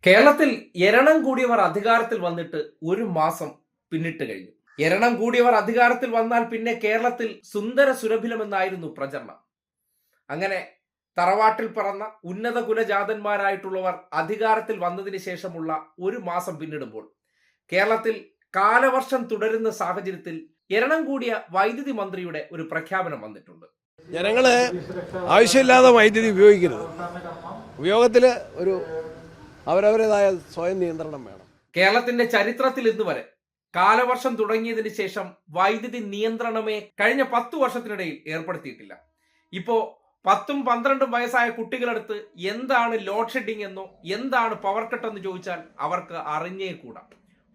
കേരളത്തിൽ എരണം കൂടിയവർ അധികാരത്തിൽ വന്നിട്ട് ഒരു മാസം പിന്നിട്ട് കഴിഞ്ഞു. എരണം കൂടിയവർ അധികാരത്തിൽ വന്നാൽ പിന്നെ കേരളത്തിൽ സുന്ദര സുരഭിലമെന്നായിരുന്നു പ്രചരണം. അങ്ങനെ തറവാട്ടിൽ പറന്ന ഉന്നത കുലജാതന്മാരായിട്ടുള്ളവർ അധികാരത്തിൽ വന്നതിന് ശേഷമുള്ള ഒരു മാസം പിന്നിടുമ്പോൾ കേരളത്തിൽ കാലവർഷം തുടരുന്ന സാഹചര്യത്തിൽ എരണം കൂടിയ വൈദ്യുതി മന്ത്രിയുടെ ഒരു പ്രഖ്യാപനം വന്നിട്ടുണ്ട്. ജനങ്ങള് ആവശ്യമില്ലാതെ വൈദ്യുതി ഉപയോഗിക്കരുത്. ഉപയോഗത്തിൽ ഒരു അവരവരുടേതായ സ്വയം നിയന്ത്രണം വേണം. കേരളത്തിന്റെ ചരിത്രത്തിൽ ഇന്ന് വരെ കാലവർഷം തുടങ്ങിയതിന് ശേഷം വൈദ്യുതി നിയന്ത്രണമേ കഴിഞ്ഞ 10 വർഷത്തിനിടയിൽ ഏർപ്പെടുത്തിയിട്ടില്ല. ഇപ്പോ 10ഉം 12ഉം വയസ്സായ കുട്ടികളടുത്ത് എന്താണ് ലോഡ് ഷെഡിംഗ് എന്നോ എന്താണ് പവർ കട്ട് എന്ന് ചോദിച്ചാൽ അവർക്ക് അറിഞ്ഞേക്കൂടാ.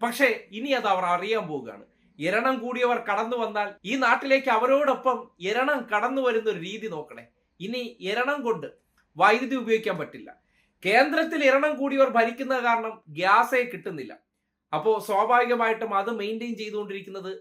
പക്ഷേ ഇനി അത് അവർ അറിയാൻ പോവുകയാണ്. എരണം കൂടിയവർ കടന്നു വന്നാൽ ഈ നാട്ടിലേക്ക് അവരോടൊപ്പം എരണം കടന്നു വരുന്ന ഒരു രീതി നോക്കണേ. ഇനി എരണം കൊണ്ട് വൈദ്യുതി ഉപയോഗിക്കാൻ പറ്റില്ല. കേന്ദ്രത്തിൽ എരണം കൂടിയവർ ഭരിക്കുന്ന കാരണം ഗ്യാസേ കിട്ടുന്നില്ല. അപ്പോൾ സ്വാഭാവികമായിട്ടും അത് മെയിൻറ്റെയിൻ ചെയ്തുകൊണ്ടിരിക്കുന്നത്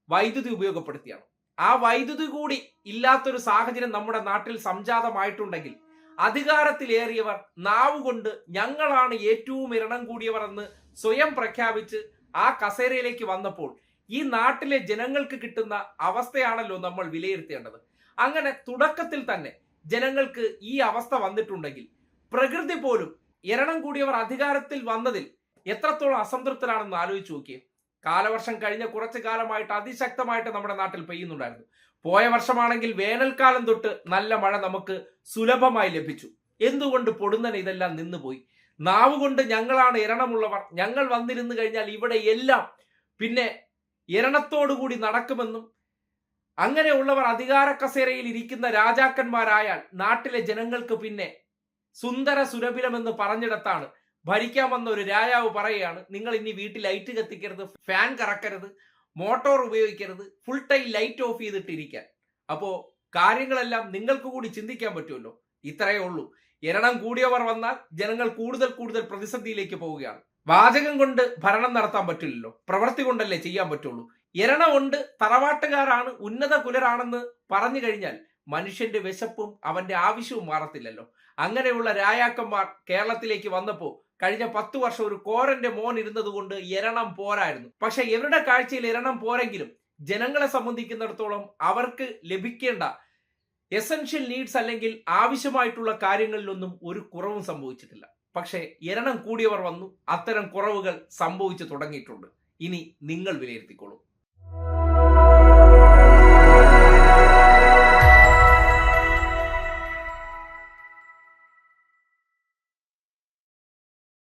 വൈദ്യുതി ഉപയോഗപ്പെടുത്തിയാണ്. ആ വൈദ്യുതി കൂടി ഇല്ലാത്തൊരു സാഹചര്യം നമ്മുടെ നാട്ടിൽ സംജാതമായിട്ടുണ്ടെങ്കിൽ അധികാരത്തിലേറിയവർ നാവുകൊണ്ട് ഞങ്ങളാണ് ഏറ്റവും എരണം കൂടിയവർ എന്ന് സ്വയം പ്രഖ്യാപിച്ച് ആ കസേരയിലേക്ക് വന്നപ്പോൾ ഈ നാട്ടിലെ ജനങ്ങൾക്ക് കിട്ടുന്ന അവസ്ഥയാണല്ലോ നമ്മൾ വിലയിരുത്തേണ്ടത്. അങ്ങനെ തുടക്കത്തിൽ തന്നെ ജനങ്ങൾക്ക് ഈ അവസ്ഥ വന്നിട്ടുണ്ടെങ്കിൽ പ്രകൃതി പോലും എരണം കൂടിയവർ അധികാരത്തിൽ വന്നതിൽ എത്രത്തോളം അസംതൃപ്തരാണെന്ന് ആലോചിച്ച് നോക്കിയേ. കാലവർഷം കഴിഞ്ഞ കുറച്ചു കാലമായിട്ട് അതിശക്തമായിട്ട് നമ്മുടെ നാട്ടിൽ പെയ്യുന്നുണ്ടായിരുന്നു. പോയ വർഷമാണെങ്കിൽ വേനൽക്കാലം തൊട്ട് നല്ല മഴ നമുക്ക് സുലഭമായി ലഭിച്ചു. എന്തുകൊണ്ട് പൊടുന്നനെ ഇതെല്ലാം നിന്നുപോയി? നാവുകൊണ്ട് ഞങ്ങളാണ് എരണമുള്ളവർ, ഞങ്ങൾ വന്നിരുന്നു കഴിഞ്ഞാൽ ഇവിടെ എല്ലാം പിന്നെ എരണത്തോടുകൂടി നടക്കുമെന്നും അങ്ങനെയുള്ളവർ അധികാര കസേരയിൽ ഇരിക്കുന്ന രാജാക്കന്മാരായാൽ നാട്ടിലെ ജനങ്ങൾക്ക് പിന്നെ സുന്ദര സുരഭിലമെന്ന് പറഞ്ഞിടത്താണ് ഭരിക്കാൻ വന്ന ഒരു രാജാവ് പറയുകയാണ്, നിങ്ങൾ ഇനി വീട്ടിൽ ലൈറ്റ് കത്തിക്കരുത്, ഫാൻ കറക്കരുത്, മോട്ടോർ ഉപയോഗിക്കരുത്, ഫുൾ ടൈം ലൈറ്റ് ഓഫ് ചെയ്തിട്ടിരിക്കാൻ. അപ്പോ കാര്യങ്ങളെല്ലാം നിങ്ങൾക്ക് കൂടി ചിന്തിക്കാൻ പറ്റുമല്ലോ. ഇത്രയേ ഉള്ളൂ. എരണം കൂടിയവർ വന്നാൽ ജനങ്ങൾ കൂടുതൽ കൂടുതൽ പ്രതിസന്ധിയിലേക്ക് പോവുകയാണ്. വാചകം കൊണ്ട് ഭരണം നടത്താൻ പറ്റില്ലല്ലോ, പ്രവൃത്തി കൊണ്ടല്ലേ ചെയ്യാൻ പറ്റുള്ളൂ. എരണം കൊണ്ട് തറവാട്ടുകാരാണ് ഉന്നത കുലരാണെന്ന് പറഞ്ഞു കഴിഞ്ഞാൽ മനുഷ്യന്റെ വിശപ്പും അവന്റെ ആവശ്യവും മാറത്തില്ലല്ലോ. അങ്ങനെയുള്ള രായാക്കന്മാർ കേരളത്തിലേക്ക് വന്നപ്പോൾ കഴിഞ്ഞ 10 വർഷം ഒരു കോരന്റെ മോൻ ഇരുന്നത് കൊണ്ട് എരണം പോരായിരുന്നു. പക്ഷെ ഇവരുടെ കാഴ്ചയിൽ എരണം പോരെങ്കിലും ജനങ്ങളെ സംബന്ധിക്കുന്നിടത്തോളം അവർക്ക് ലഭിക്കേണ്ട എസൻഷ്യൽ നീഡ്സ് അല്ലെങ്കിൽ ആവശ്യമായിട്ടുള്ള കാര്യങ്ങളിലൊന്നും ഒരു കുറവും സംഭവിച്ചിട്ടില്ല. പക്ഷെ എരണം കൂടിയവർ വന്നു, അത്തരം കുറവുകൾ സംഭവിച്ചു തുടങ്ങിയിട്ടുണ്ട്. ഇനി നിങ്ങൾ വിലയിരുത്തിക്കോളൂ.